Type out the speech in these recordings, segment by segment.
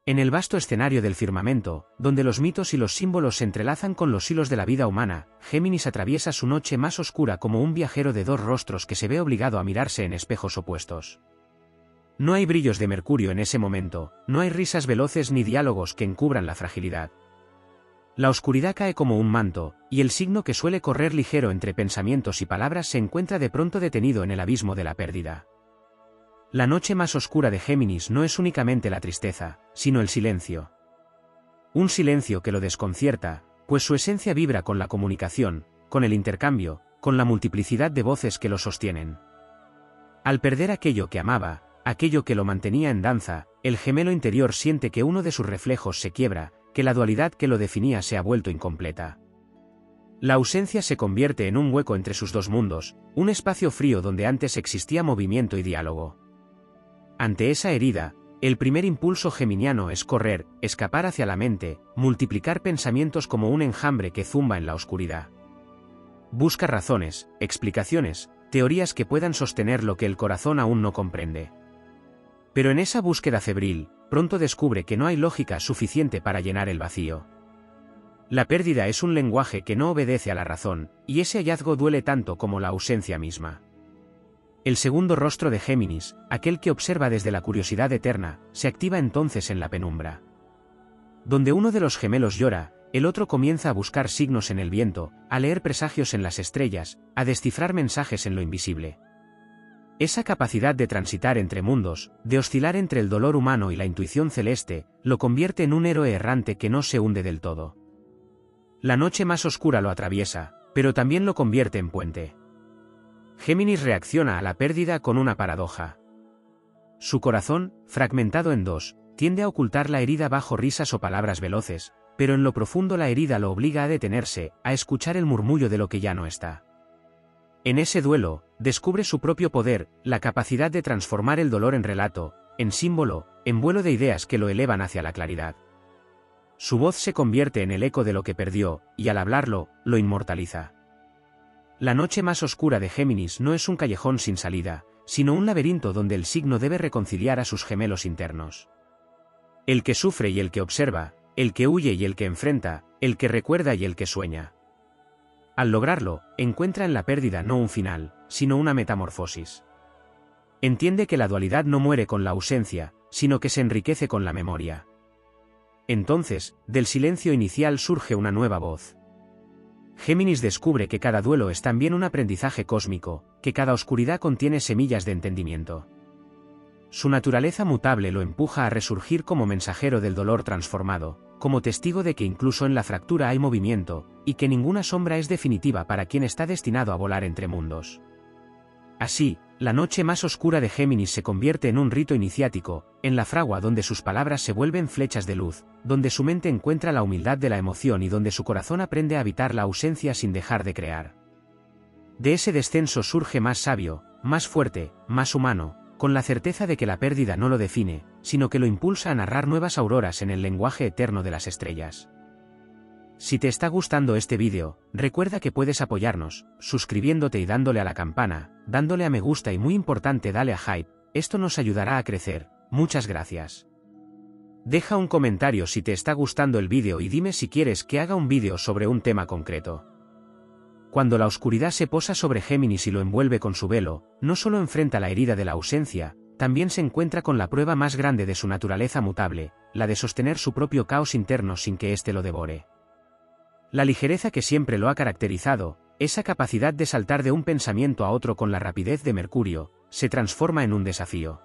En el vasto escenario del firmamento, donde los mitos y los símbolos se entrelazan con los hilos de la vida humana, Géminis atraviesa su noche más oscura como un viajero de dos rostros que se ve obligado a mirarse en espejos opuestos. No hay brillos de Mercurio en ese momento, no hay risas veloces ni diálogos que encubran la fragilidad. La oscuridad cae como un manto, y el signo que suele correr ligero entre pensamientos y palabras se encuentra de pronto detenido en el abismo de la pérdida. La noche más oscura de Géminis no es únicamente la tristeza, sino el silencio. Un silencio que lo desconcierta, pues su esencia vibra con la comunicación, con el intercambio, con la multiplicidad de voces que lo sostienen. Al perder aquello que amaba, aquello que lo mantenía en danza, el gemelo interior siente que uno de sus reflejos se quiebra, que la dualidad que lo definía se ha vuelto incompleta. La ausencia se convierte en un hueco entre sus dos mundos, un espacio frío donde antes existía movimiento y diálogo. Ante esa herida, el primer impulso geminiano es correr, escapar hacia la mente, multiplicar pensamientos como un enjambre que zumba en la oscuridad. Busca razones, explicaciones, teorías que puedan sostener lo que el corazón aún no comprende. Pero en esa búsqueda febril, pronto descubre que no hay lógica suficiente para llenar el vacío. La pérdida es un lenguaje que no obedece a la razón, y ese hallazgo duele tanto como la ausencia misma. El segundo rostro de Géminis, aquel que observa desde la curiosidad eterna, se activa entonces en la penumbra. Donde uno de los gemelos llora, el otro comienza a buscar signos en el viento, a leer presagios en las estrellas, a descifrar mensajes en lo invisible. Esa capacidad de transitar entre mundos, de oscilar entre el dolor humano y la intuición celeste, lo convierte en un héroe errante que no se hunde del todo. La noche más oscura lo atraviesa, pero también lo convierte en puente. Géminis reacciona a la pérdida con una paradoja. Su corazón, fragmentado en dos, tiende a ocultar la herida bajo risas o palabras veloces, pero en lo profundo la herida lo obliga a detenerse, a escuchar el murmullo de lo que ya no está. En ese duelo, descubre su propio poder, la capacidad de transformar el dolor en relato, en símbolo, en vuelo de ideas que lo elevan hacia la claridad. Su voz se convierte en el eco de lo que perdió, y al hablarlo, lo inmortaliza. La noche más oscura de Géminis no es un callejón sin salida, sino un laberinto donde el signo debe reconciliar a sus gemelos internos. El que sufre y el que observa, el que huye y el que enfrenta, el que recuerda y el que sueña. Al lograrlo, encuentra en la pérdida no un final, sino una metamorfosis. Entiende que la dualidad no muere con la ausencia, sino que se enriquece con la memoria. Entonces, del silencio inicial surge una nueva voz. Géminis descubre que cada duelo es también un aprendizaje cósmico, que cada oscuridad contiene semillas de entendimiento. Su naturaleza mutable lo empuja a resurgir como mensajero del dolor transformado, como testigo de que incluso en la fractura hay movimiento, y que ninguna sombra es definitiva para quien está destinado a volar entre mundos. Así, la noche más oscura de Géminis se convierte en un rito iniciático, en la fragua donde sus palabras se vuelven flechas de luz, donde su mente encuentra la humildad de la emoción y donde su corazón aprende a habitar la ausencia sin dejar de crear. De ese descenso surge más sabio, más fuerte, más humano, con la certeza de que la pérdida no lo define, sino que lo impulsa a narrar nuevas auroras en el lenguaje eterno de las estrellas. Si te está gustando este vídeo, recuerda que puedes apoyarnos, suscribiéndote y dándole a la campana, dándole a me gusta y muy importante dale a hype, esto nos ayudará a crecer, muchas gracias. Deja un comentario si te está gustando el vídeo y dime si quieres que haga un vídeo sobre un tema concreto. Cuando la oscuridad se posa sobre Géminis y lo envuelve con su velo, no solo enfrenta la herida de la ausencia, también se encuentra con la prueba más grande de su naturaleza mutable, la de sostener su propio caos interno sin que éste lo devore. La ligereza que siempre lo ha caracterizado, esa capacidad de saltar de un pensamiento a otro con la rapidez de Mercurio, se transforma en un desafío.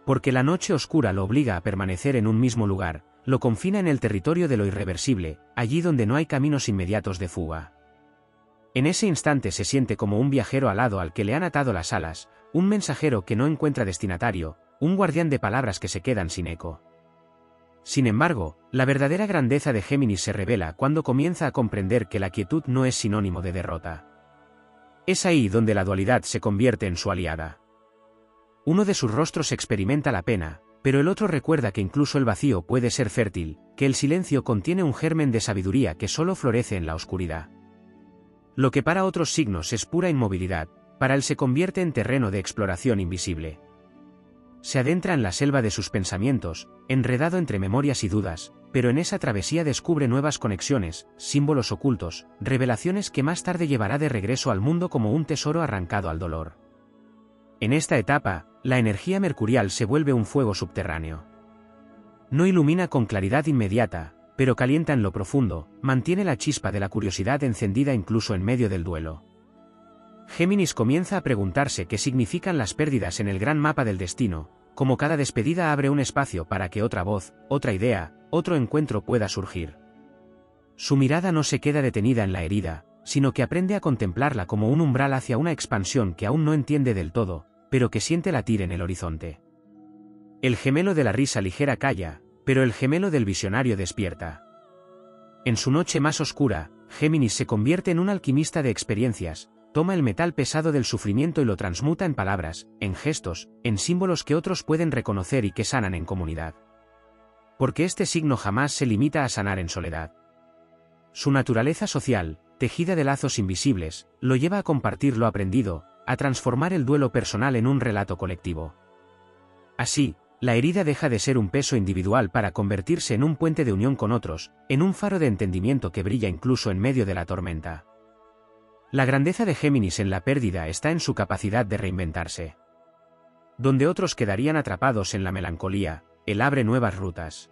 Porque la noche oscura lo obliga a permanecer en un mismo lugar, lo confina en el territorio de lo irreversible, allí donde no hay caminos inmediatos de fuga. En ese instante se siente como un viajero alado al que le han atado las alas, un mensajero que no encuentra destinatario, un guardián de palabras que se quedan sin eco. Sin embargo, la verdadera grandeza de Géminis se revela cuando comienza a comprender que la quietud no es sinónimo de derrota. Es ahí donde la dualidad se convierte en su aliada. Uno de sus rostros experimenta la pena, pero el otro recuerda que incluso el vacío puede ser fértil, que el silencio contiene un germen de sabiduría que solo florece en la oscuridad. Lo que para otros signos es pura inmovilidad, para él se convierte en terreno de exploración invisible. se adentra en la selva de sus pensamientos, enredado entre memorias y dudas, pero en esa travesía descubre nuevas conexiones, símbolos ocultos, revelaciones que más tarde llevará de regreso al mundo como un tesoro arrancado al dolor. En esta etapa, la energía mercurial se vuelve un fuego subterráneo. No ilumina con claridad inmediata, pero calienta en lo profundo, mantiene la chispa de la curiosidad encendida incluso en medio del duelo. Géminis comienza a preguntarse qué significan las pérdidas en el gran mapa del destino, como cada despedida abre un espacio para que otra voz, otra idea, otro encuentro pueda surgir. Su mirada no se queda detenida en la herida, sino que aprende a contemplarla como un umbral hacia una expansión que aún no entiende del todo, pero que siente latir en el horizonte. El gemelo de la risa ligera calla, pero el gemelo del visionario despierta. En su noche más oscura, Géminis se convierte en un alquimista de experiencias, toma el metal pesado del sufrimiento y lo transmuta en palabras, en gestos, en símbolos que otros pueden reconocer y que sanan en comunidad. Porque este signo jamás se limita a sanar en soledad. Su naturaleza social, tejida de lazos invisibles, lo lleva a compartir lo aprendido, a transformar el duelo personal en un relato colectivo. Así, la herida deja de ser un peso individual para convertirse en un puente de unión con otros, en un faro de entendimiento que brilla incluso en medio de la tormenta. La grandeza de Géminis en la pérdida está en su capacidad de reinventarse. Donde otros quedarían atrapados en la melancolía, él abre nuevas rutas.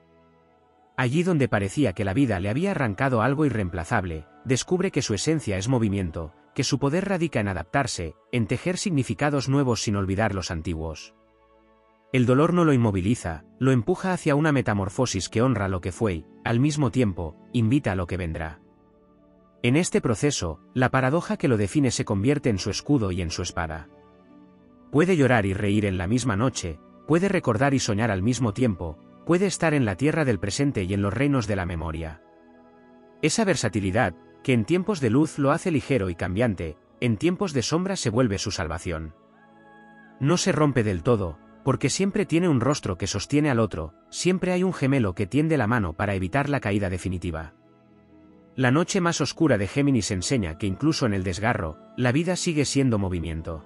Allí donde parecía que la vida le había arrancado algo irreemplazable, descubre que su esencia es movimiento, que su poder radica en adaptarse, en tejer significados nuevos sin olvidar los antiguos. El dolor no lo inmoviliza, lo empuja hacia una metamorfosis que honra lo que fue y, al mismo tiempo, invita a lo que vendrá. En este proceso, la paradoja que lo define se convierte en su escudo y en su espada. Puede llorar y reír en la misma noche, puede recordar y soñar al mismo tiempo, puede estar en la tierra del presente y en los reinos de la memoria. Esa versatilidad, que en tiempos de luz lo hace ligero y cambiante, en tiempos de sombra se vuelve su salvación. No se rompe del todo, porque siempre tiene un rostro que sostiene al otro, siempre hay un gemelo que tiende la mano para evitar la caída definitiva. La noche más oscura de Géminis enseña que incluso en el desgarro, la vida sigue siendo movimiento.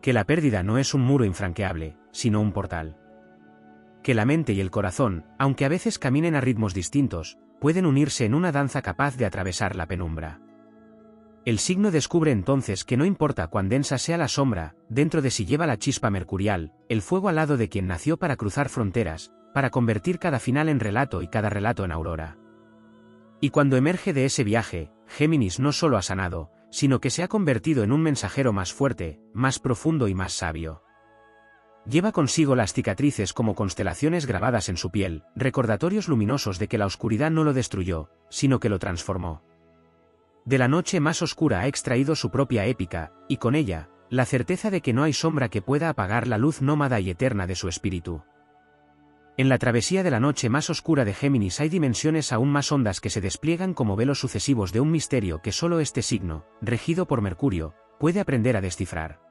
Que la pérdida no es un muro infranqueable, sino un portal. Que la mente y el corazón, aunque a veces caminen a ritmos distintos, pueden unirse en una danza capaz de atravesar la penumbra. El signo descubre entonces que no importa cuán densa sea la sombra, dentro de sí lleva la chispa mercurial, el fuego al lado de quien nació para cruzar fronteras, para convertir cada final en relato y cada relato en aurora. Y cuando emerge de ese viaje, Géminis no solo ha sanado, sino que se ha convertido en un mensajero más fuerte, más profundo y más sabio. Lleva consigo las cicatrices como constelaciones grabadas en su piel, recordatorios luminosos de que la oscuridad no lo destruyó, sino que lo transformó. De la noche más oscura ha extraído su propia épica, y con ella, la certeza de que no hay sombra que pueda apagar la luz nómada y eterna de su espíritu. En la travesía de la noche más oscura de Géminis hay dimensiones aún más hondas que se despliegan como velos sucesivos de un misterio que solo este signo, regido por Mercurio, puede aprender a descifrar.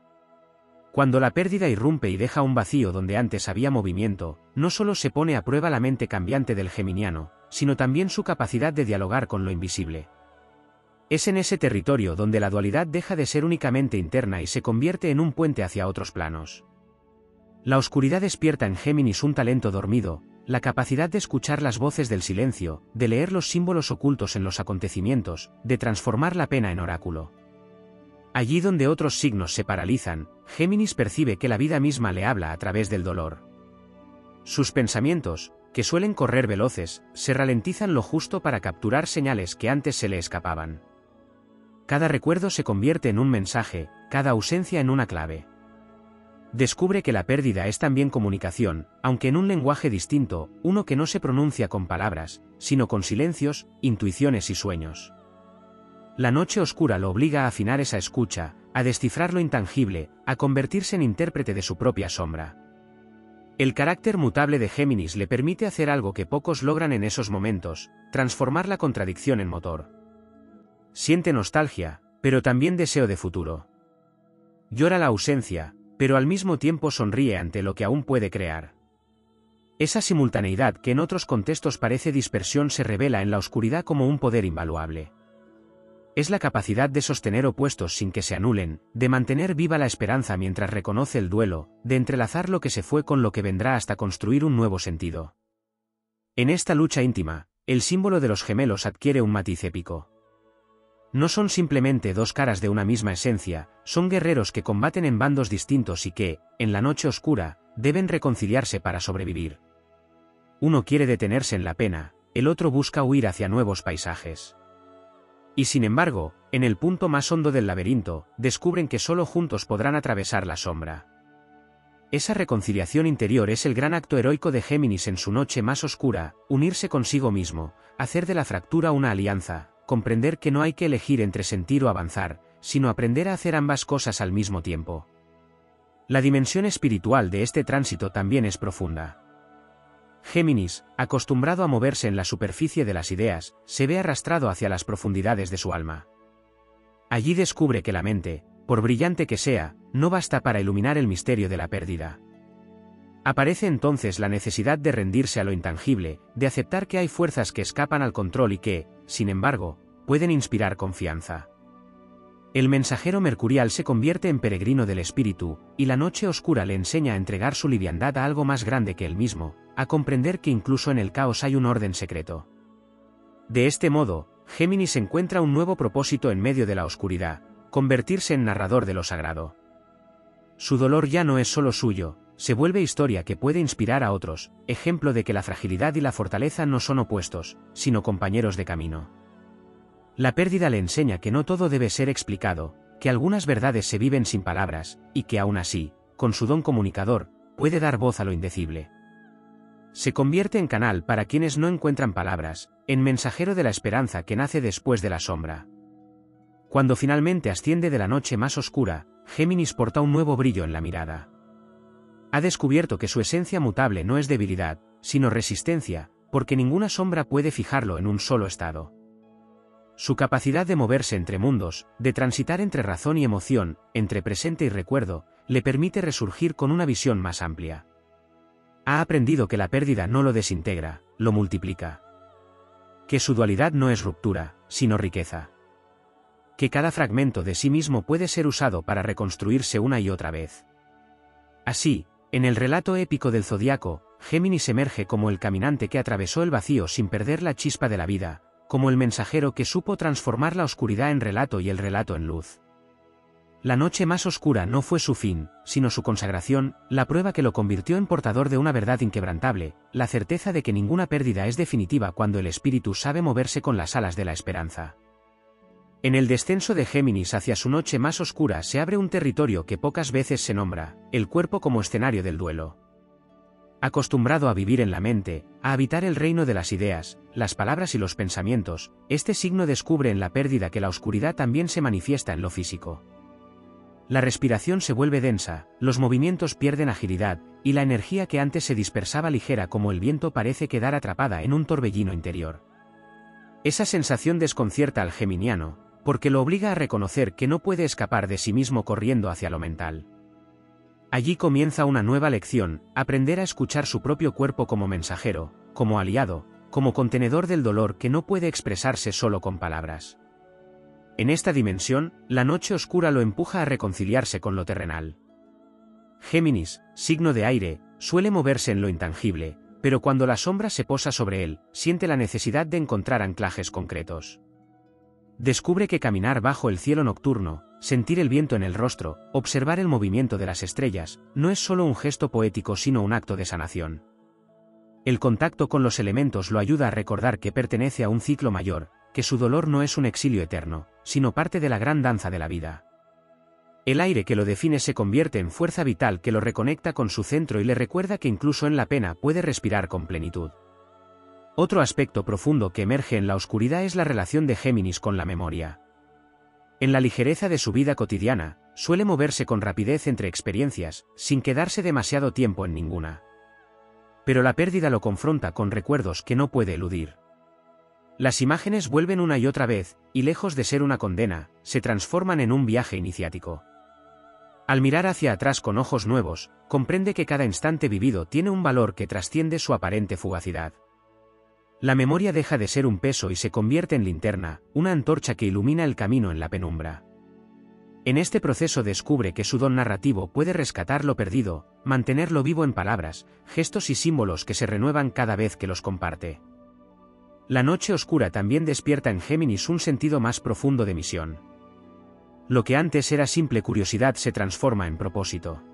Cuando la pérdida irrumpe y deja un vacío donde antes había movimiento, no solo se pone a prueba la mente cambiante del geminiano, sino también su capacidad de dialogar con lo invisible. Es en ese territorio donde la dualidad deja de ser únicamente interna y se convierte en un puente hacia otros planos. La oscuridad despierta en Géminis un talento dormido, la capacidad de escuchar las voces del silencio, de leer los símbolos ocultos en los acontecimientos, de transformar la pena en oráculo. Allí donde otros signos se paralizan, Géminis percibe que la vida misma le habla a través del dolor. Sus pensamientos, que suelen correr veloces, se ralentizan lo justo para capturar señales que antes se le escapaban. Cada recuerdo se convierte en un mensaje, cada ausencia en una clave. Descubre que la pérdida es también comunicación, aunque en un lenguaje distinto, uno que no se pronuncia con palabras, sino con silencios, intuiciones y sueños. La noche oscura lo obliga a afinar esa escucha, a descifrar lo intangible, a convertirse en intérprete de su propia sombra. El carácter mutable de Géminis le permite hacer algo que pocos logran en esos momentos, transformar la contradicción en motor. Siente nostalgia, pero también deseo de futuro. Llora la ausencia, pero al mismo tiempo sonríe ante lo que aún puede crear. Esa simultaneidad que en otros contextos parece dispersión se revela en la oscuridad como un poder invaluable. Es la capacidad de sostener opuestos sin que se anulen, de mantener viva la esperanza mientras reconoce el duelo, de entrelazar lo que se fue con lo que vendrá hasta construir un nuevo sentido. En esta lucha íntima, el símbolo de los gemelos adquiere un matiz épico. No son simplemente dos caras de una misma esencia, son guerreros que combaten en bandos distintos y que, en la noche oscura, deben reconciliarse para sobrevivir. Uno quiere detenerse en la pena, el otro busca huir hacia nuevos paisajes. Y sin embargo, en el punto más hondo del laberinto, descubren que solo juntos podrán atravesar la sombra. Esa reconciliación interior es el gran acto heroico de Géminis en su noche más oscura, unirse consigo mismo, hacer de la fractura una alianza, comprender que no hay que elegir entre sentir o avanzar, sino aprender a hacer ambas cosas al mismo tiempo. La dimensión espiritual de este tránsito también es profunda. Géminis, acostumbrado a moverse en la superficie de las ideas, se ve arrastrado hacia las profundidades de su alma. Allí descubre que la mente, por brillante que sea, no basta para iluminar el misterio de la pérdida. Aparece entonces la necesidad de rendirse a lo intangible, de aceptar que hay fuerzas que escapan al control y que, sin embargo, pueden inspirar confianza. El mensajero mercurial se convierte en peregrino del espíritu, y la noche oscura le enseña a entregar su liviandad a algo más grande que él mismo, a comprender que incluso en el caos hay un orden secreto. De este modo, Géminis encuentra un nuevo propósito en medio de la oscuridad, convertirse en narrador de lo sagrado. Su dolor ya no es solo suyo, se vuelve historia que puede inspirar a otros, ejemplo de que la fragilidad y la fortaleza no son opuestos, sino compañeros de camino. La pérdida le enseña que no todo debe ser explicado, que algunas verdades se viven sin palabras, y que aún así, con su don comunicador, puede dar voz a lo indecible. Se convierte en canal para quienes no encuentran palabras, en mensajero de la esperanza que nace después de la sombra. Cuando finalmente asciende de la noche más oscura, Géminis porta un nuevo brillo en la mirada. Ha descubierto que su esencia mutable no es debilidad, sino resistencia, porque ninguna sombra puede fijarlo en un solo estado. Su capacidad de moverse entre mundos, de transitar entre razón y emoción, entre presente y recuerdo, le permite resurgir con una visión más amplia. Ha aprendido que la pérdida no lo desintegra, lo multiplica. Que su dualidad no es ruptura, sino riqueza. Que cada fragmento de sí mismo puede ser usado para reconstruirse una y otra vez. Así, en el relato épico del zodiaco, Géminis emerge como el caminante que atravesó el vacío sin perder la chispa de la vida, como el mensajero que supo transformar la oscuridad en relato y el relato en luz. La noche más oscura no fue su fin, sino su consagración, la prueba que lo convirtió en portador de una verdad inquebrantable, la certeza de que ninguna pérdida es definitiva cuando el espíritu sabe moverse con las alas de la esperanza. En el descenso de Géminis hacia su noche más oscura se abre un territorio que pocas veces se nombra, el cuerpo como escenario del duelo. Acostumbrado a vivir en la mente, a habitar el reino de las ideas, las palabras y los pensamientos, este signo descubre en la pérdida que la oscuridad también se manifiesta en lo físico. La respiración se vuelve densa, los movimientos pierden agilidad, y la energía que antes se dispersaba ligera como el viento parece quedar atrapada en un torbellino interior. Esa sensación desconcierta al geminiano, porque lo obliga a reconocer que no puede escapar de sí mismo corriendo hacia lo mental. Allí comienza una nueva lección, aprender a escuchar su propio cuerpo como mensajero, como aliado, como contenedor del dolor que no puede expresarse solo con palabras. En esta dimensión, la noche oscura lo empuja a reconciliarse con lo terrenal. Géminis, signo de aire, suele moverse en lo intangible, pero cuando la sombra se posa sobre él, siente la necesidad de encontrar anclajes concretos. Descubre que caminar bajo el cielo nocturno, sentir el viento en el rostro, observar el movimiento de las estrellas, no es solo un gesto poético sino un acto de sanación. El contacto con los elementos lo ayuda a recordar que pertenece a un ciclo mayor, que su dolor no es un exilio eterno, sino parte de la gran danza de la vida. El aire que lo define se convierte en fuerza vital que lo reconecta con su centro y le recuerda que incluso en la pena puede respirar con plenitud. Otro aspecto profundo que emerge en la oscuridad es la relación de Géminis con la memoria. En la ligereza de su vida cotidiana, suele moverse con rapidez entre experiencias, sin quedarse demasiado tiempo en ninguna. Pero la pérdida lo confronta con recuerdos que no puede eludir. Las imágenes vuelven una y otra vez, y lejos de ser una condena, se transforman en un viaje iniciático. Al mirar hacia atrás con ojos nuevos, comprende que cada instante vivido tiene un valor que trasciende su aparente fugacidad. La memoria deja de ser un peso y se convierte en linterna, una antorcha que ilumina el camino en la penumbra. En este proceso descubre que su don narrativo puede rescatar lo perdido, mantenerlo vivo en palabras, gestos y símbolos que se renuevan cada vez que los comparte. La noche oscura también despierta en Géminis un sentido más profundo de misión. Lo que antes era simple curiosidad se transforma en propósito.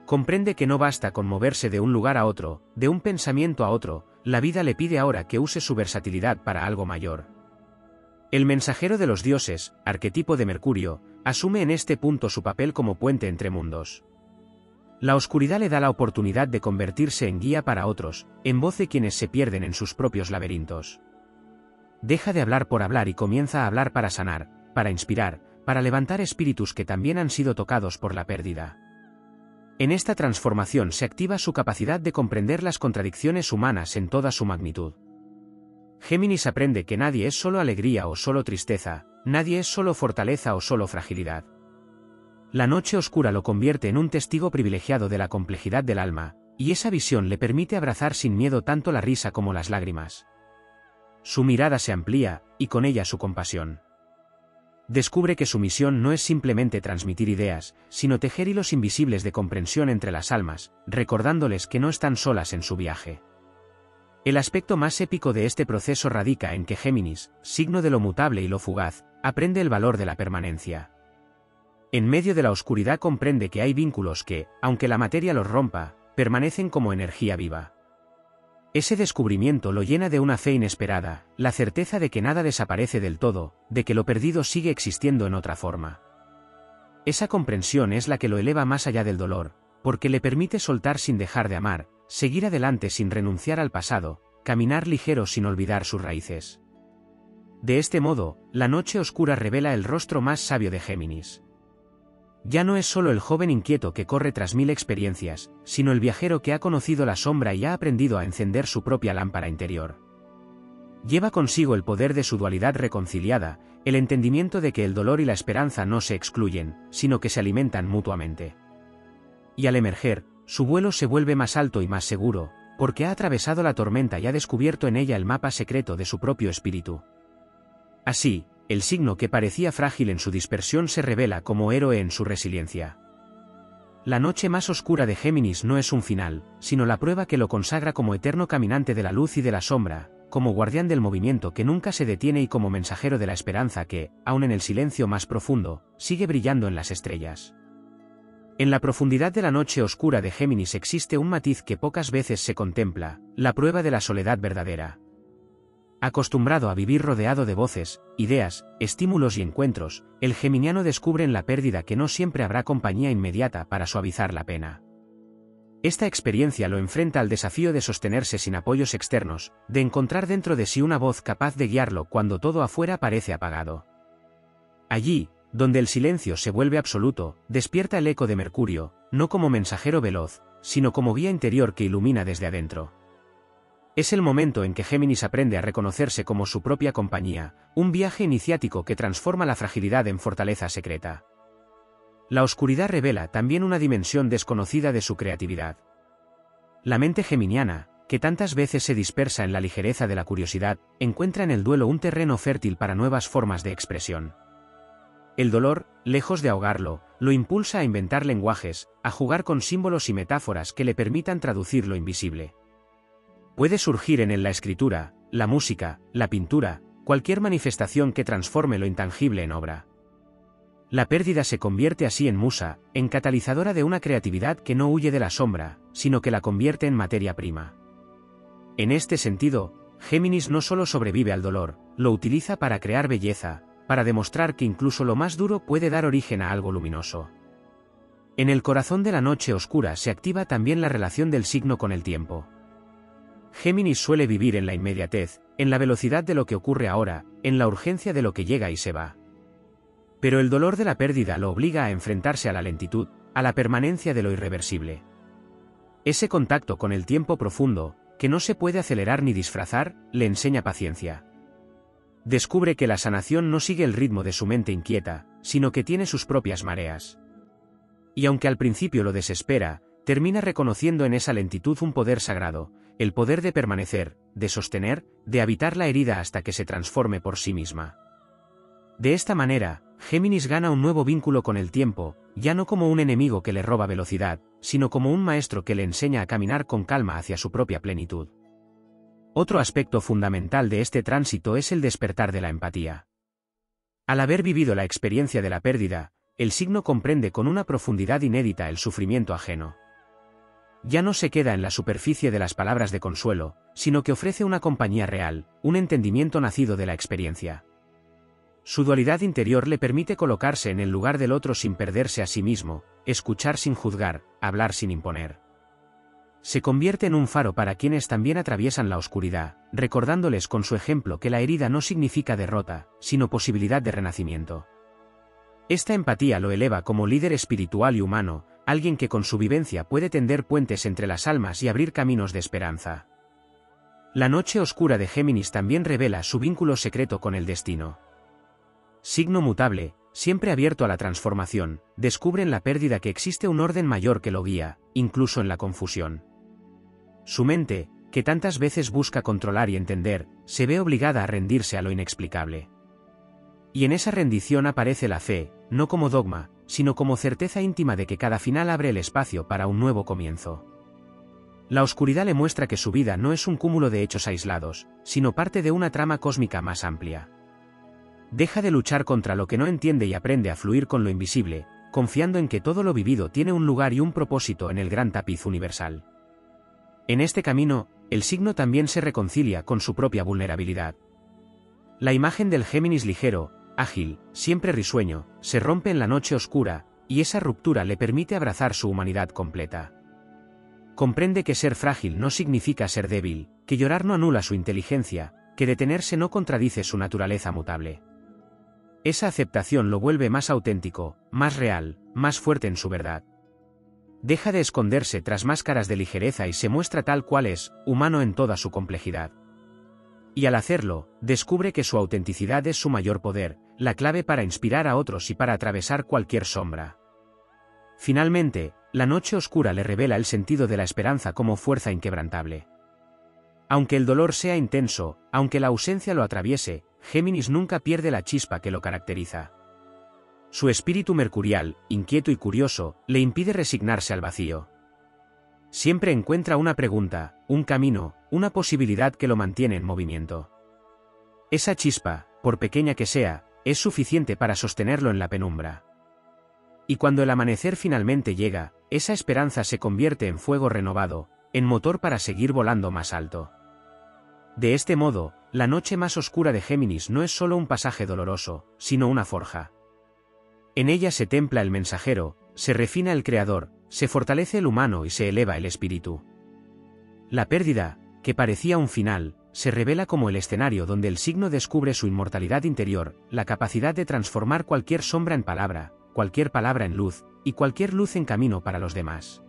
Comprende que no basta con moverse de un lugar a otro, de un pensamiento a otro, la vida le pide ahora que use su versatilidad para algo mayor. El mensajero de los dioses, arquetipo de Mercurio, asume en este punto su papel como puente entre mundos. La oscuridad le da la oportunidad de convertirse en guía para otros, en voz de quienes se pierden en sus propios laberintos. Deja de hablar por hablar y comienza a hablar para sanar, para inspirar, para levantar espíritus que también han sido tocados por la pérdida. En esta transformación se activa su capacidad de comprender las contradicciones humanas en toda su magnitud. Géminis aprende que nadie es solo alegría o solo tristeza, nadie es solo fortaleza o solo fragilidad. La noche oscura lo convierte en un testigo privilegiado de la complejidad del alma, y esa visión le permite abrazar sin miedo tanto la risa como las lágrimas. Su mirada se amplía, y con ella su compasión. Descubre que su misión no es simplemente transmitir ideas, sino tejer hilos invisibles de comprensión entre las almas, recordándoles que no están solas en su viaje. El aspecto más épico de este proceso radica en que Géminis, signo de lo mutable y lo fugaz, aprende el valor de la permanencia. En medio de la oscuridad comprende que hay vínculos que, aunque la materia los rompa, permanecen como energía viva. Ese descubrimiento lo llena de una fe inesperada, la certeza de que nada desaparece del todo, de que lo perdido sigue existiendo en otra forma. Esa comprensión es la que lo eleva más allá del dolor, porque le permite soltar sin dejar de amar, seguir adelante sin renunciar al pasado, caminar ligero sin olvidar sus raíces. De este modo, la noche oscura revela el rostro más sabio de Géminis. Ya no es solo el joven inquieto que corre tras 1000 experiencias, sino el viajero que ha conocido la sombra y ha aprendido a encender su propia lámpara interior. Lleva consigo el poder de su dualidad reconciliada, el entendimiento de que el dolor y la esperanza no se excluyen, sino que se alimentan mutuamente. Y al emerger, su vuelo se vuelve más alto y más seguro, porque ha atravesado la tormenta y ha descubierto en ella el mapa secreto de su propio espíritu. Así, el signo que parecía frágil en su dispersión se revela como héroe en su resiliencia. La noche más oscura de Géminis no es un final, sino la prueba que lo consagra como eterno caminante de la luz y de la sombra, como guardián del movimiento que nunca se detiene y como mensajero de la esperanza que, aun en el silencio más profundo, sigue brillando en las estrellas. En la profundidad de la noche oscura de Géminis existe un matiz que pocas veces se contempla, la prueba de la soledad verdadera. Acostumbrado a vivir rodeado de voces, ideas, estímulos y encuentros, el geminiano descubre en la pérdida que no siempre habrá compañía inmediata para suavizar la pena. Esta experiencia lo enfrenta al desafío de sostenerse sin apoyos externos, de encontrar dentro de sí una voz capaz de guiarlo cuando todo afuera parece apagado. Allí, donde el silencio se vuelve absoluto, despierta el eco de Mercurio, no como mensajero veloz, sino como guía interior que ilumina desde adentro. Es el momento en que Géminis aprende a reconocerse como su propia compañía, un viaje iniciático que transforma la fragilidad en fortaleza secreta. La oscuridad revela también una dimensión desconocida de su creatividad. La mente geminiana, que tantas veces se dispersa en la ligereza de la curiosidad, encuentra en el duelo un terreno fértil para nuevas formas de expresión. El dolor, lejos de ahogarlo, lo impulsa a inventar lenguajes, a jugar con símbolos y metáforas que le permitan traducir lo invisible. Puede surgir en él la escritura, la música, la pintura, cualquier manifestación que transforme lo intangible en obra. La pérdida se convierte así en musa, en catalizadora de una creatividad que no huye de la sombra, sino que la convierte en materia prima. En este sentido, Géminis no solo sobrevive al dolor, lo utiliza para crear belleza, para demostrar que incluso lo más duro puede dar origen a algo luminoso. En el corazón de la noche oscura se activa también la relación del signo con el tiempo. Géminis suele vivir en la inmediatez, en la velocidad de lo que ocurre ahora, en la urgencia de lo que llega y se va. Pero el dolor de la pérdida lo obliga a enfrentarse a la lentitud, a la permanencia de lo irreversible. Ese contacto con el tiempo profundo, que no se puede acelerar ni disfrazar, le enseña paciencia. Descubre que la sanación no sigue el ritmo de su mente inquieta, sino que tiene sus propias mareas. Y aunque al principio lo desespera, termina reconociendo en esa lentitud un poder sagrado, el poder de permanecer, de sostener, de habitar la herida hasta que se transforme por sí misma. De esta manera, Géminis gana un nuevo vínculo con el tiempo, ya no como un enemigo que le roba velocidad, sino como un maestro que le enseña a caminar con calma hacia su propia plenitud. Otro aspecto fundamental de este tránsito es el despertar de la empatía. Al haber vivido la experiencia de la pérdida, el signo comprende con una profundidad inédita el sufrimiento ajeno. Ya no se queda en la superficie de las palabras de consuelo, sino que ofrece una compañía real, un entendimiento nacido de la experiencia. Su dualidad interior le permite colocarse en el lugar del otro sin perderse a sí mismo, escuchar sin juzgar, hablar sin imponer. Se convierte en un faro para quienes también atraviesan la oscuridad, recordándoles con su ejemplo que la herida no significa derrota, sino posibilidad de renacimiento. Esta empatía lo eleva como líder espiritual y humano, alguien que con su vivencia puede tender puentes entre las almas y abrir caminos de esperanza. La noche oscura de Géminis también revela su vínculo secreto con el destino. Signo mutable, siempre abierto a la transformación, descubre en la pérdida que existe un orden mayor que lo guía, incluso en la confusión. Su mente, que tantas veces busca controlar y entender, se ve obligada a rendirse a lo inexplicable. Y en esa rendición aparece la fe, no como dogma, sino como certeza íntima de que cada final abre el espacio para un nuevo comienzo. La oscuridad le muestra que su vida no es un cúmulo de hechos aislados, sino parte de una trama cósmica más amplia. Deja de luchar contra lo que no entiende y aprende a fluir con lo invisible, confiando en que todo lo vivido tiene un lugar y un propósito en el gran tapiz universal. En este camino, el signo también se reconcilia con su propia vulnerabilidad. La imagen del Géminis ligero, ágil, siempre risueño, se rompe en la noche oscura, y esa ruptura le permite abrazar su humanidad completa. Comprende que ser frágil no significa ser débil, que llorar no anula su inteligencia, que detenerse no contradice su naturaleza mutable. Esa aceptación lo vuelve más auténtico, más real, más fuerte en su verdad. Deja de esconderse tras máscaras de ligereza y se muestra tal cual es, humano en toda su complejidad. Y al hacerlo, descubre que su autenticidad es su mayor poder, la clave para inspirar a otros y para atravesar cualquier sombra. Finalmente, la noche oscura le revela el sentido de la esperanza como fuerza inquebrantable. Aunque el dolor sea intenso, aunque la ausencia lo atraviese, Géminis nunca pierde la chispa que lo caracteriza. Su espíritu mercurial, inquieto y curioso, le impide resignarse al vacío. Siempre encuentra una pregunta, un camino, una posibilidad que lo mantiene en movimiento. Esa chispa, por pequeña que sea, es suficiente para sostenerlo en la penumbra. Y cuando el amanecer finalmente llega, esa esperanza se convierte en fuego renovado, en motor para seguir volando más alto. De este modo, la noche más oscura de Géminis no es solo un pasaje doloroso, sino una forja. En ella se templa el mensajero, se refina el creador, se fortalece el humano y se eleva el espíritu. La pérdida, que parecía un final, se revela como el escenario donde el signo descubre su inmortalidad interior, la capacidad de transformar cualquier sombra en palabra, cualquier palabra en luz, y cualquier luz en camino para los demás.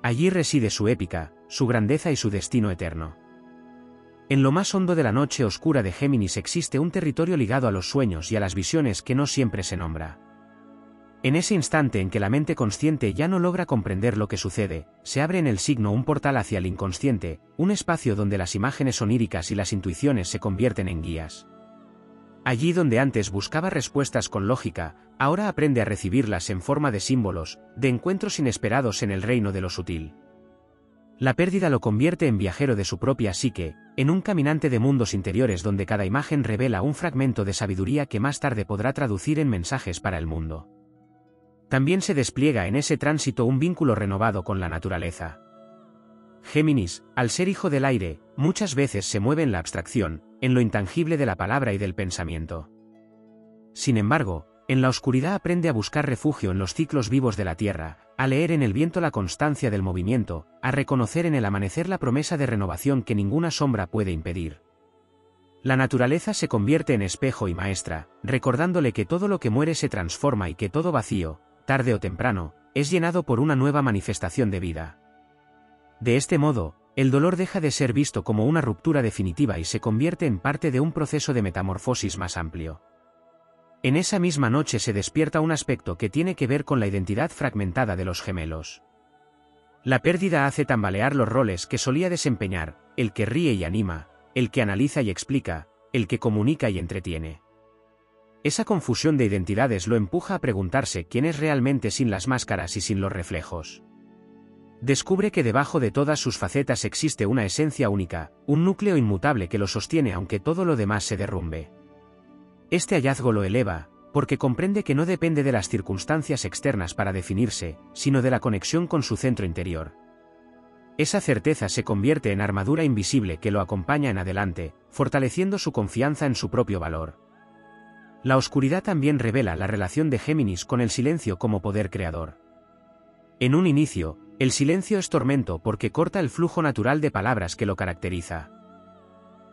Allí reside su épica, su grandeza y su destino eterno. En lo más hondo de la noche oscura de Géminis existe un territorio ligado a los sueños y a las visiones que no siempre se nombra. En ese instante en que la mente consciente ya no logra comprender lo que sucede, se abre en el signo un portal hacia el inconsciente, un espacio donde las imágenes oníricas y las intuiciones se convierten en guías. Allí donde antes buscaba respuestas con lógica, ahora aprende a recibirlas en forma de símbolos, de encuentros inesperados en el reino de lo sutil. La pérdida lo convierte en viajero de su propia psique, en un caminante de mundos interiores donde cada imagen revela un fragmento de sabiduría que más tarde podrá traducir en mensajes para el mundo. También se despliega en ese tránsito un vínculo renovado con la naturaleza. Géminis, al ser hijo del aire, muchas veces se mueve en la abstracción, en lo intangible de la palabra y del pensamiento. Sin embargo, en la oscuridad aprende a buscar refugio en los ciclos vivos de la tierra, a leer en el viento la constancia del movimiento, a reconocer en el amanecer la promesa de renovación que ninguna sombra puede impedir. La naturaleza se convierte en espejo y maestra, recordándole que todo lo que muere se transforma y que todo vacío, tarde o temprano, es llenado por una nueva manifestación de vida. De este modo, el dolor deja de ser visto como una ruptura definitiva y se convierte en parte de un proceso de metamorfosis más amplio. En esa misma noche se despierta un aspecto que tiene que ver con la identidad fragmentada de los gemelos. La pérdida hace tambalear los roles que solía desempeñar, el que ríe y anima, el que analiza y explica, el que comunica y entretiene. Esa confusión de identidades lo empuja a preguntarse quién es realmente sin las máscaras y sin los reflejos. Descubre que debajo de todas sus facetas existe una esencia única, un núcleo inmutable que lo sostiene aunque todo lo demás se derrumbe. Este hallazgo lo eleva, porque comprende que no depende de las circunstancias externas para definirse, sino de la conexión con su centro interior. Esa certeza se convierte en armadura invisible que lo acompaña en adelante, fortaleciendo su confianza en su propio valor. La oscuridad también revela la relación de Géminis con el silencio como poder creador. En un inicio, el silencio es tormento porque corta el flujo natural de palabras que lo caracteriza.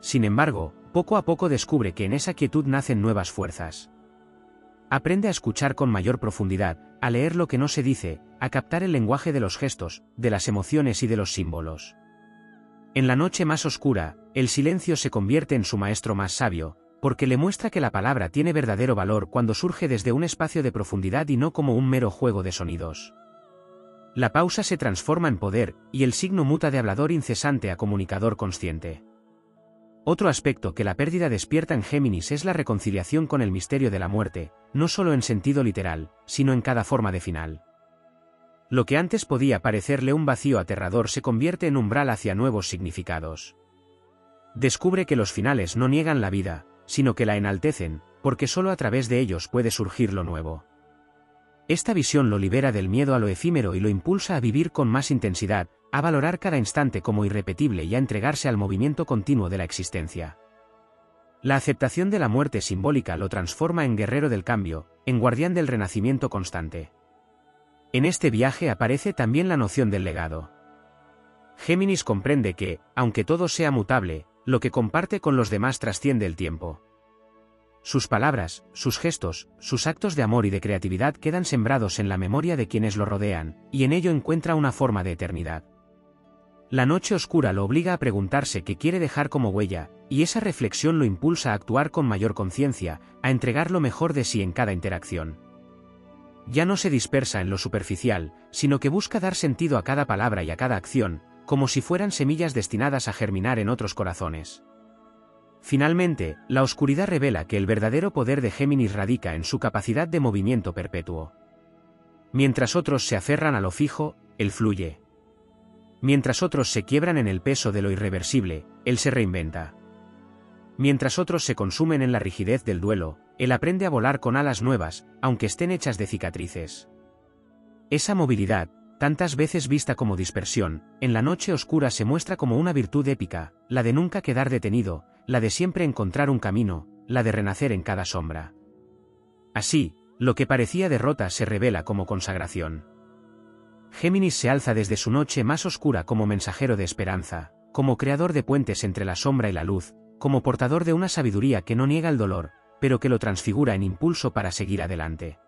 Sin embargo, poco a poco descubre que en esa quietud nacen nuevas fuerzas. Aprende a escuchar con mayor profundidad, a leer lo que no se dice, a captar el lenguaje de los gestos, de las emociones y de los símbolos. En la noche más oscura, el silencio se convierte en su maestro más sabio, porque le muestra que la palabra tiene verdadero valor cuando surge desde un espacio de profundidad y no como un mero juego de sonidos. La pausa se transforma en poder, y el signo muta de hablador incesante a comunicador consciente. Otro aspecto que la pérdida despierta en Géminis es la reconciliación con el misterio de la muerte, no solo en sentido literal, sino en cada forma de final. Lo que antes podía parecerle un vacío aterrador se convierte en umbral hacia nuevos significados. Descubre que los finales no niegan la vida, sino que la enaltecen, porque solo a través de ellos puede surgir lo nuevo. Esta visión lo libera del miedo a lo efímero y lo impulsa a vivir con más intensidad, a valorar cada instante como irrepetible y a entregarse al movimiento continuo de la existencia. La aceptación de la muerte simbólica lo transforma en guerrero del cambio, en guardián del renacimiento constante. En este viaje aparece también la noción del legado. Géminis comprende que, aunque todo sea mutable, lo que comparte con los demás trasciende el tiempo. Sus palabras, sus gestos, sus actos de amor y de creatividad quedan sembrados en la memoria de quienes lo rodean, y en ello encuentra una forma de eternidad. La noche oscura lo obliga a preguntarse qué quiere dejar como huella, y esa reflexión lo impulsa a actuar con mayor conciencia, a entregar lo mejor de sí en cada interacción. Ya no se dispersa en lo superficial, sino que busca dar sentido a cada palabra y a cada acción, como si fueran semillas destinadas a germinar en otros corazones. Finalmente, la oscuridad revela que el verdadero poder de Géminis radica en su capacidad de movimiento perpetuo. Mientras otros se aferran a lo fijo, él fluye. Mientras otros se quiebran en el peso de lo irreversible, él se reinventa. Mientras otros se consumen en la rigidez del duelo, él aprende a volar con alas nuevas, aunque estén hechas de cicatrices. Esa movilidad, tantas veces vista como dispersión, en la noche oscura se muestra como una virtud épica, la de nunca quedar detenido, la de siempre encontrar un camino, la de renacer en cada sombra. Así, lo que parecía derrota se revela como consagración. Géminis se alza desde su noche más oscura como mensajero de esperanza, como creador de puentes entre la sombra y la luz, como portador de una sabiduría que no niega el dolor, pero que lo transfigura en impulso para seguir adelante.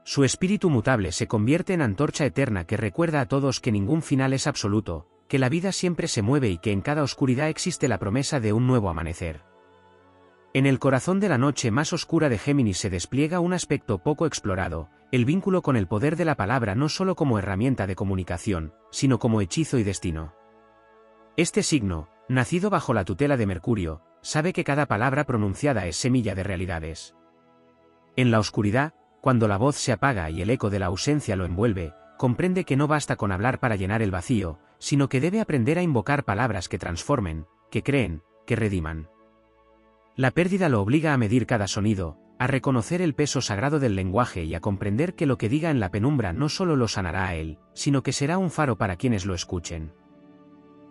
Su espíritu mutable se convierte en antorcha eterna que recuerda a todos que ningún final es absoluto, que la vida siempre se mueve y que en cada oscuridad existe la promesa de un nuevo amanecer. En el corazón de la noche más oscura de Géminis se despliega un aspecto poco explorado, el vínculo con el poder de la palabra no solo como herramienta de comunicación, sino como hechizo y destino. Este signo, nacido bajo la tutela de Mercurio, sabe que cada palabra pronunciada es semilla de realidades. En la oscuridad, cuando la voz se apaga y el eco de la ausencia lo envuelve, comprende que no basta con hablar para llenar el vacío, sino que debe aprender a invocar palabras que transformen, que creen, que rediman. La pérdida lo obliga a medir cada sonido, a reconocer el peso sagrado del lenguaje y a comprender que lo que diga en la penumbra no solo lo sanará a él, sino que será un faro para quienes lo escuchen.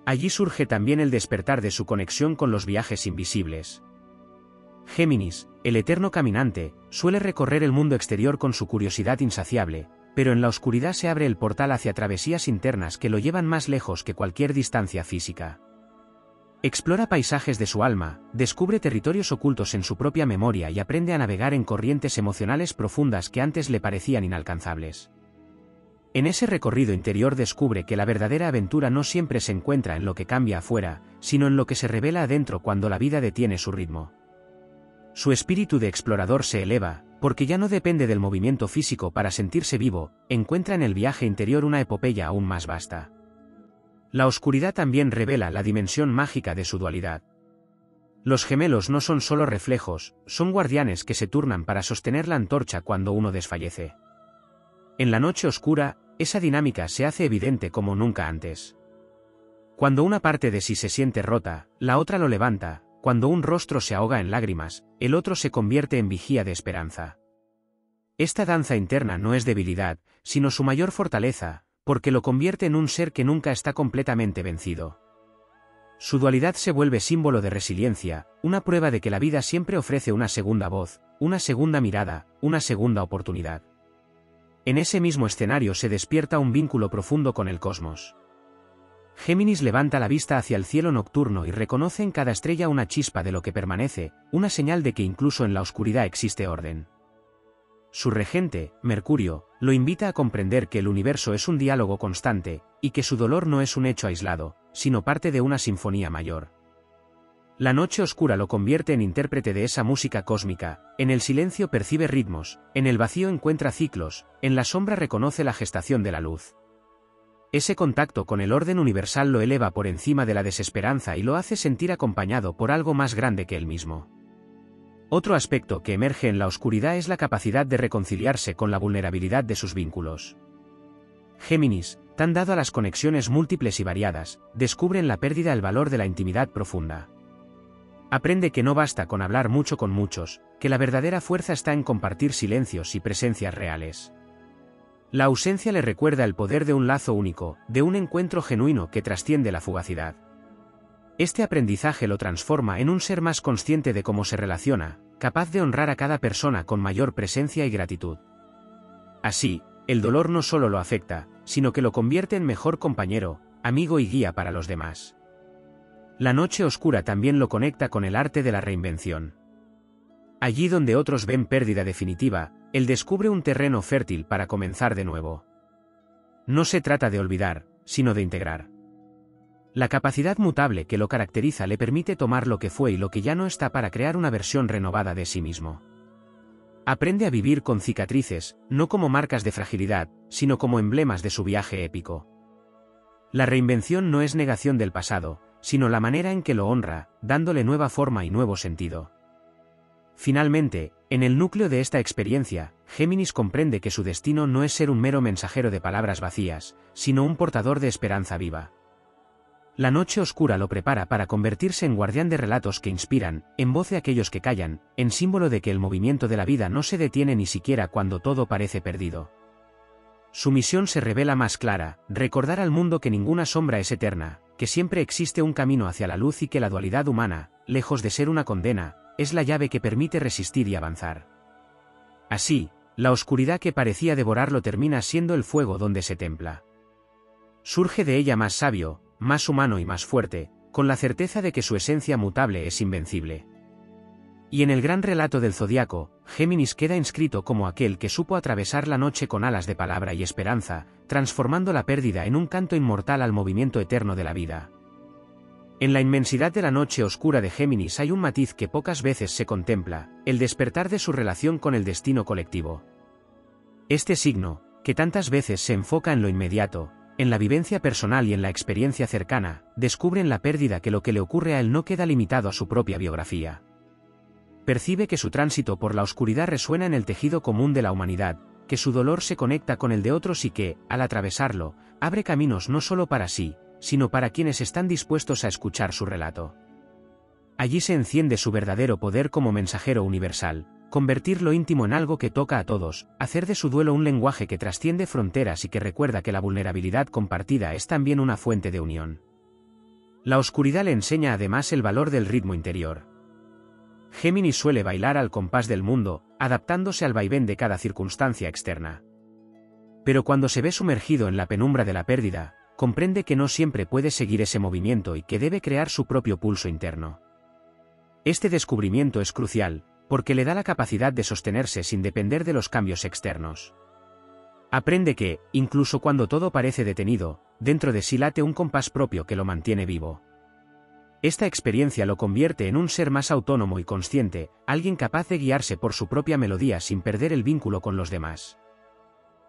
Allí surge también el despertar de su conexión con los viajes invisibles. Géminis, el eterno caminante, suele recorrer el mundo exterior con su curiosidad insaciable, pero en la oscuridad se abre el portal hacia travesías internas que lo llevan más lejos que cualquier distancia física. Explora paisajes de su alma, descubre territorios ocultos en su propia memoria y aprende a navegar en corrientes emocionales profundas que antes le parecían inalcanzables. En ese recorrido interior descubre que la verdadera aventura no siempre se encuentra en lo que cambia afuera, sino en lo que se revela adentro cuando la vida detiene su ritmo. Su espíritu de explorador se eleva, Porque ya no depende del movimiento físico para sentirse vivo, encuentra en el viaje interior una epopeya aún más vasta. La oscuridad también revela la dimensión mágica de su dualidad. Los gemelos no son solo reflejos, son guardianes que se turnan para sostener la antorcha cuando uno desfallece. En la noche oscura, esa dinámica se hace evidente como nunca antes. Cuando una parte de sí se siente rota, la otra lo levanta; cuando un rostro se ahoga en lágrimas, el otro se convierte en vigía de esperanza. Esta danza interna no es debilidad, sino su mayor fortaleza, porque lo convierte en un ser que nunca está completamente vencido. Su dualidad se vuelve símbolo de resiliencia, una prueba de que la vida siempre ofrece una segunda voz, una segunda mirada, una segunda oportunidad. En ese mismo escenario se despierta un vínculo profundo con el cosmos. Géminis levanta la vista hacia el cielo nocturno y reconoce en cada estrella una chispa de lo que permanece, una señal de que incluso en la oscuridad existe orden. Su regente, Mercurio, lo invita a comprender que el universo es un diálogo constante, y que su dolor no es un hecho aislado, sino parte de una sinfonía mayor. La noche oscura lo convierte en intérprete de esa música cósmica; en el silencio percibe ritmos, en el vacío encuentra ciclos, en la sombra reconoce la gestación de la luz. Ese contacto con el orden universal lo eleva por encima de la desesperanza y lo hace sentir acompañado por algo más grande que él mismo. Otro aspecto que emerge en la oscuridad es la capacidad de reconciliarse con la vulnerabilidad de sus vínculos. Géminis, tan dado a las conexiones múltiples y variadas, descubre en la pérdida el valor de la intimidad profunda. Aprende que no basta con hablar mucho con muchos, que la verdadera fuerza está en compartir silencios y presencias reales. La ausencia le recuerda el poder de un lazo único, de un encuentro genuino que trasciende la fugacidad. Este aprendizaje lo transforma en un ser más consciente de cómo se relaciona, capaz de honrar a cada persona con mayor presencia y gratitud. Así, el dolor no solo lo afecta, sino que lo convierte en mejor compañero, amigo y guía para los demás. La noche oscura también lo conecta con el arte de la reinvención. Allí donde otros ven pérdida definitiva, él descubre un terreno fértil para comenzar de nuevo. No se trata de olvidar, sino de integrar. La capacidad mutable que lo caracteriza le permite tomar lo que fue y lo que ya no está para crear una versión renovada de sí mismo. Aprende a vivir con cicatrices, no como marcas de fragilidad, sino como emblemas de su viaje épico. La reinvención no es negación del pasado, sino la manera en que lo honra, dándole nueva forma y nuevo sentido. Finalmente, en el núcleo de esta experiencia, Géminis comprende que su destino no es ser un mero mensajero de palabras vacías, sino un portador de esperanza viva. La noche oscura lo prepara para convertirse en guardián de relatos que inspiran, en voz de aquellos que callan, en símbolo de que el movimiento de la vida no se detiene ni siquiera cuando todo parece perdido. Su misión se revela más clara: recordar al mundo que ninguna sombra es eterna, que siempre existe un camino hacia la luz y que la dualidad humana, lejos de ser una condena, es la llave que permite resistir y avanzar. Así, la oscuridad que parecía devorarlo termina siendo el fuego donde se templa. Surge de ella más sabio, más humano y más fuerte, con la certeza de que su esencia mutable es invencible. Y en el gran relato del zodiaco, Géminis queda inscrito como aquel que supo atravesar la noche con alas de palabra y esperanza, transformando la pérdida en un canto inmortal al movimiento eterno de la vida. En la inmensidad de la noche oscura de Géminis hay un matiz que pocas veces se contempla: el despertar de su relación con el destino colectivo. Este signo, que tantas veces se enfoca en lo inmediato, en la vivencia personal y en la experiencia cercana, descubre en la pérdida que lo que le ocurre a él no queda limitado a su propia biografía. Percibe que su tránsito por la oscuridad resuena en el tejido común de la humanidad, que su dolor se conecta con el de otros y que, al atravesarlo, abre caminos no solo para sí, sino para quienes están dispuestos a escuchar su relato. Allí se enciende su verdadero poder como mensajero universal: convertir lo íntimo en algo que toca a todos, hacer de su duelo un lenguaje que trasciende fronteras y que recuerda que la vulnerabilidad compartida es también una fuente de unión. La oscuridad le enseña además el valor del ritmo interior. Géminis suele bailar al compás del mundo, adaptándose al vaivén de cada circunstancia externa. Pero cuando se ve sumergido en la penumbra de la pérdida, comprende que no siempre puede seguir ese movimiento y que debe crear su propio pulso interno. Este descubrimiento es crucial, porque le da la capacidad de sostenerse sin depender de los cambios externos. Aprende que, incluso cuando todo parece detenido, dentro de sí late un compás propio que lo mantiene vivo. Esta experiencia lo convierte en un ser más autónomo y consciente, alguien capaz de guiarse por su propia melodía sin perder el vínculo con los demás.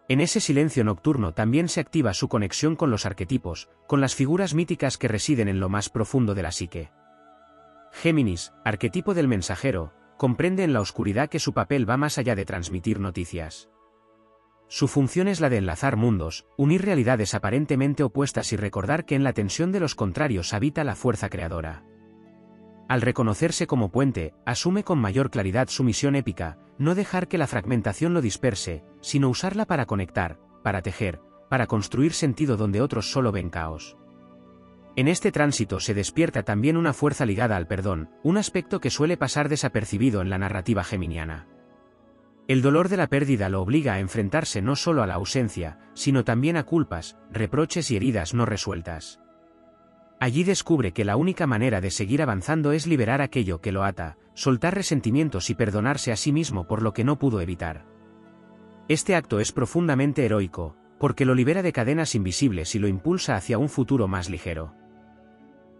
En ese silencio nocturno también se activa su conexión con los arquetipos, con las figuras míticas que residen en lo más profundo de la psique. Géminis, arquetipo del mensajero, comprende en la oscuridad que su papel va más allá de transmitir noticias. Su función es la de enlazar mundos, unir realidades aparentemente opuestas y recordar que en la tensión de los contrarios habita la fuerza creadora. Al reconocerse como puente, asume con mayor claridad su misión épica, no dejar que la fragmentación lo disperse, sino usarla para conectar, para tejer, para construir sentido donde otros solo ven caos. En este tránsito se despierta también una fuerza ligada al perdón, un aspecto que suele pasar desapercibido en la narrativa geminiana. El dolor de la pérdida lo obliga a enfrentarse no solo a la ausencia, sino también a culpas, reproches y heridas no resueltas. Allí descubre que la única manera de seguir avanzando es liberar aquello que lo ata, soltar resentimientos y perdonarse a sí mismo por lo que no pudo evitar. Este acto es profundamente heroico, porque lo libera de cadenas invisibles y lo impulsa hacia un futuro más ligero.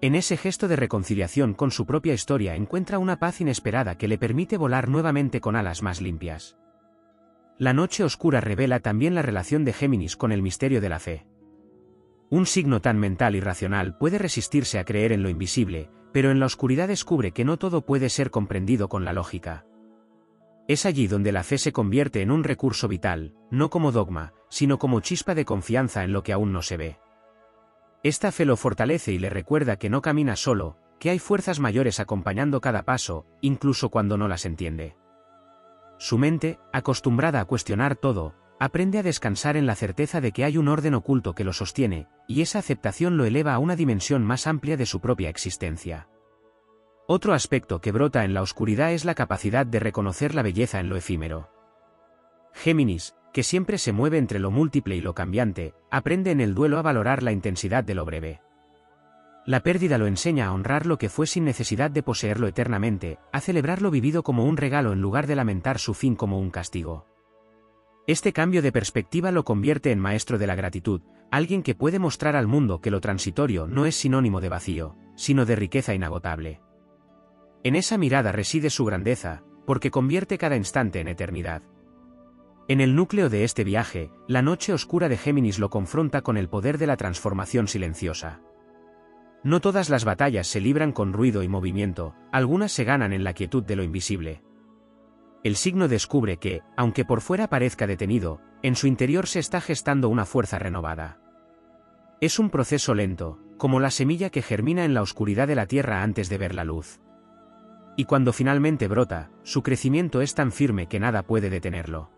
En ese gesto de reconciliación con su propia historia encuentra una paz inesperada que le permite volar nuevamente con alas más limpias. La noche oscura revela también la relación de Géminis con el misterio de la fe. Un signo tan mental y racional puede resistirse a creer en lo invisible, pero en la oscuridad descubre que no todo puede ser comprendido con la lógica. Es allí donde la fe se convierte en un recurso vital, no como dogma, sino como chispa de confianza en lo que aún no se ve. Esta fe lo fortalece y le recuerda que no camina solo, que hay fuerzas mayores acompañando cada paso, incluso cuando no las entiende. Su mente, acostumbrada a cuestionar todo, aprende a descansar en la certeza de que hay un orden oculto que lo sostiene, y esa aceptación lo eleva a una dimensión más amplia de su propia existencia. Otro aspecto que brota en la oscuridad es la capacidad de reconocer la belleza en lo efímero. Géminis, que siempre se mueve entre lo múltiple y lo cambiante, aprende en el duelo a valorar la intensidad de lo breve. La pérdida lo enseña a honrar lo que fue sin necesidad de poseerlo eternamente, a celebrar lo vivido como un regalo en lugar de lamentar su fin como un castigo. Este cambio de perspectiva lo convierte en maestro de la gratitud, alguien que puede mostrar al mundo que lo transitorio no es sinónimo de vacío, sino de riqueza inagotable. En esa mirada reside su grandeza, porque convierte cada instante en eternidad. En el núcleo de este viaje, la noche oscura de Géminis lo confronta con el poder de la transformación silenciosa. No todas las batallas se libran con ruido y movimiento, algunas se ganan en la quietud de lo invisible. El signo descubre que, aunque por fuera parezca detenido, en su interior se está gestando una fuerza renovada. Es un proceso lento, como la semilla que germina en la oscuridad de la tierra antes de ver la luz. Y cuando finalmente brota, su crecimiento es tan firme que nada puede detenerlo.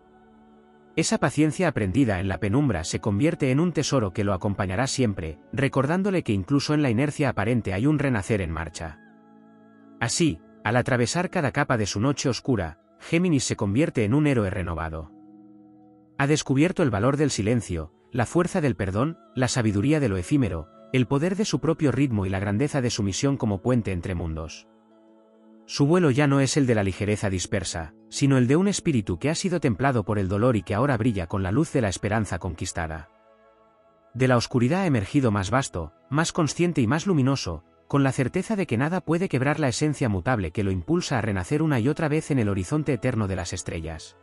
Esa paciencia aprendida en la penumbra se convierte en un tesoro que lo acompañará siempre, recordándole que incluso en la inercia aparente hay un renacer en marcha. Así, al atravesar cada capa de su noche oscura, Géminis se convierte en un héroe renovado. Ha descubierto el valor del silencio, la fuerza del perdón, la sabiduría de lo efímero, el poder de su propio ritmo y la grandeza de su misión como puente entre mundos. Su vuelo ya no es el de la ligereza dispersa, sino el de un espíritu que ha sido templado por el dolor y que ahora brilla con la luz de la esperanza conquistada. De la oscuridad ha emergido más vasto, más consciente y más luminoso, con la certeza de que nada puede quebrar la esencia mutable que lo impulsa a renacer una y otra vez en el horizonte eterno de las estrellas.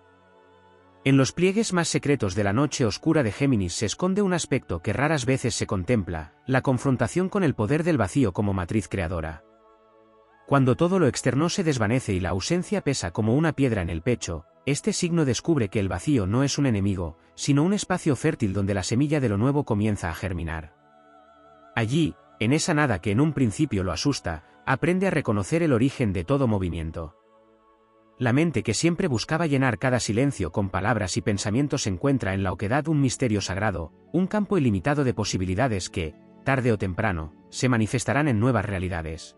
En los pliegues más secretos de la noche oscura de Géminis se esconde un aspecto que raras veces se contempla, la confrontación con el poder del vacío como matriz creadora. Cuando todo lo externo se desvanece y la ausencia pesa como una piedra en el pecho, este signo descubre que el vacío no es un enemigo, sino un espacio fértil donde la semilla de lo nuevo comienza a germinar. Allí, en esa nada que en un principio lo asusta, aprende a reconocer el origen de todo movimiento. La mente que siempre buscaba llenar cada silencio con palabras y pensamientos encuentra en la oquedad un misterio sagrado, un campo ilimitado de posibilidades que, tarde o temprano, se manifestarán en nuevas realidades.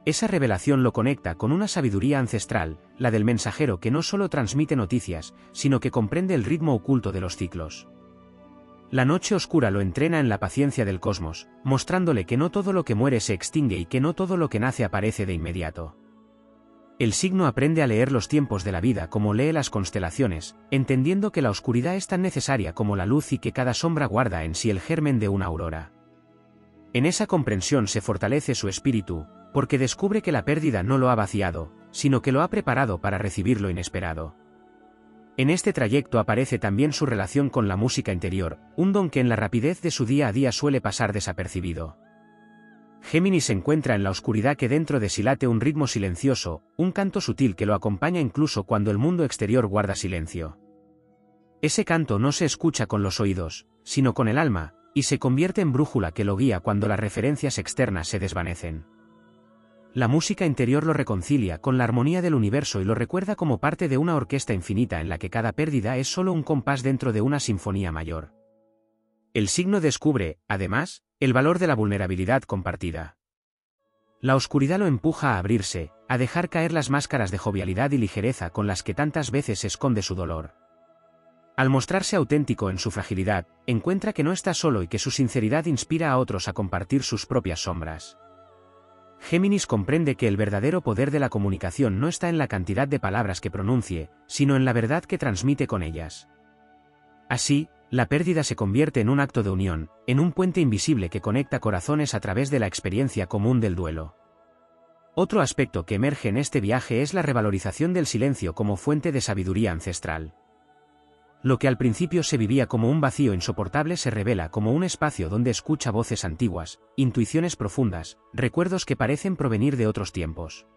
Esa revelación lo conecta con una sabiduría ancestral, la del mensajero que no solo transmite noticias, sino que comprende el ritmo oculto de los ciclos. La noche oscura lo entrena en la paciencia del cosmos, mostrándole que no todo lo que muere se extingue y que no todo lo que nace aparece de inmediato. El signo aprende a leer los tiempos de la vida como lee las constelaciones, entendiendo que la oscuridad es tan necesaria como la luz y que cada sombra guarda en sí el germen de una aurora. En esa comprensión se fortalece su espíritu, porque descubre que la pérdida no lo ha vaciado, sino que lo ha preparado para recibir lo inesperado. En este trayecto aparece también su relación con la música interior, un don que en la rapidez de su día a día suele pasar desapercibido. Géminis se encuentra en la oscuridad que dentro de sí late un ritmo silencioso, un canto sutil que lo acompaña incluso cuando el mundo exterior guarda silencio. Ese canto no se escucha con los oídos, sino con el alma, y se convierte en brújula que lo guía cuando las referencias externas se desvanecen. La música interior lo reconcilia con la armonía del universo y lo recuerda como parte de una orquesta infinita en la que cada pérdida es solo un compás dentro de una sinfonía mayor. El signo descubre, además, el valor de la vulnerabilidad compartida. La oscuridad lo empuja a abrirse, a dejar caer las máscaras de jovialidad y ligereza con las que tantas veces esconde su dolor. Al mostrarse auténtico en su fragilidad, encuentra que no está solo y que su sinceridad inspira a otros a compartir sus propias sombras. Géminis comprende que el verdadero poder de la comunicación no está en la cantidad de palabras que pronuncie, sino en la verdad que transmite con ellas. Así, la pérdida se convierte en un acto de unión, en un puente invisible que conecta corazones a través de la experiencia común del duelo. Otro aspecto que emerge en este viaje es la revalorización del silencio como fuente de sabiduría ancestral. Lo que al principio se vivía como un vacío insoportable se revela como un espacio donde escucha voces antiguas, intuiciones profundas, recuerdos que parecen provenir de otros tiempos.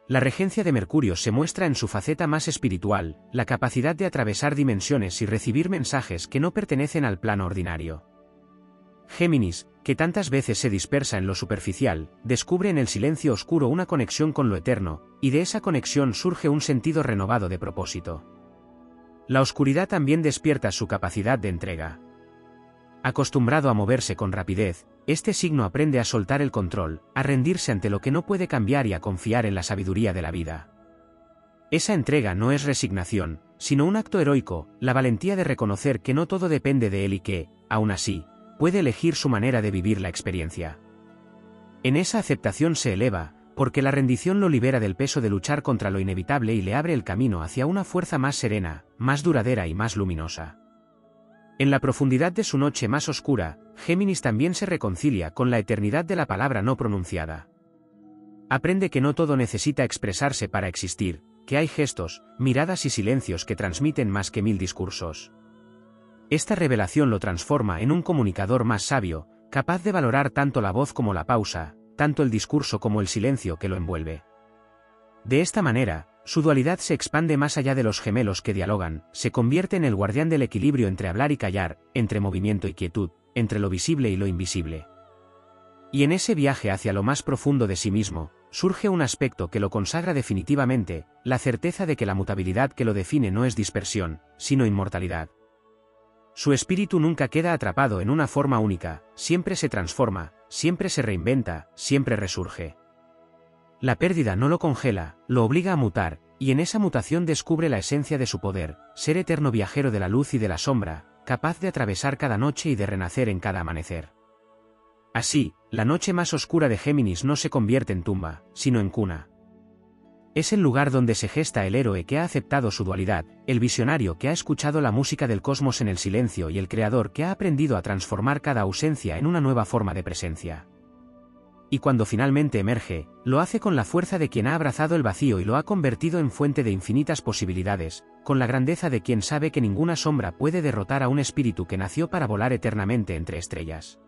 La regencia de Mercurio se muestra en su faceta más espiritual, la capacidad de atravesar dimensiones y recibir mensajes que no pertenecen al plano ordinario. Géminis, que tantas veces se dispersa en lo superficial, descubre en el silencio oscuro una conexión con lo eterno, y de esa conexión surge un sentido renovado de propósito. La oscuridad también despierta su capacidad de entrega. Acostumbrado a moverse con rapidez, este signo aprende a soltar el control, a rendirse ante lo que no puede cambiar y a confiar en la sabiduría de la vida. Esa entrega no es resignación, sino un acto heroico, la valentía de reconocer que no todo depende de él y que, aún así, puede elegir su manera de vivir la experiencia. En esa aceptación se eleva, porque la rendición lo libera del peso de luchar contra lo inevitable y le abre el camino hacia una fuerza más serena, más duradera y más luminosa. En la profundidad de su noche más oscura, Géminis también se reconcilia con la eternidad de la palabra no pronunciada. Aprende que no todo necesita expresarse para existir, que hay gestos, miradas y silencios que transmiten más que 1000 discursos. Esta revelación lo transforma en un comunicador más sabio, capaz de valorar tanto la voz como la pausa, tanto el discurso como el silencio que lo envuelve. De esta manera, su dualidad se expande más allá de los gemelos que dialogan, se convierte en el guardián del equilibrio entre hablar y callar, entre movimiento y quietud, entre lo visible y lo invisible. Y en ese viaje hacia lo más profundo de sí mismo, surge un aspecto que lo consagra definitivamente, la certeza de que la mutabilidad que lo define no es dispersión, sino inmortalidad. Su espíritu nunca queda atrapado en una forma única, siempre se transforma, siempre se reinventa, siempre resurge. La pérdida no lo congela, lo obliga a mutar, y en esa mutación descubre la esencia de su poder, ser eterno viajero de la luz y de la sombra, capaz de atravesar cada noche y de renacer en cada amanecer. Así, la noche más oscura de Géminis no se convierte en tumba, sino en cuna. Es el lugar donde se gesta el héroe que ha aceptado su dualidad, el visionario que ha escuchado la música del cosmos en el silencio y el creador que ha aprendido a transformar cada ausencia en una nueva forma de presencia. Y cuando finalmente emerge, lo hace con la fuerza de quien ha abrazado el vacío y lo ha convertido en fuente de infinitas posibilidades, con la grandeza de quien sabe que ninguna sombra puede derrotar a un espíritu que nació para volar eternamente entre estrellas.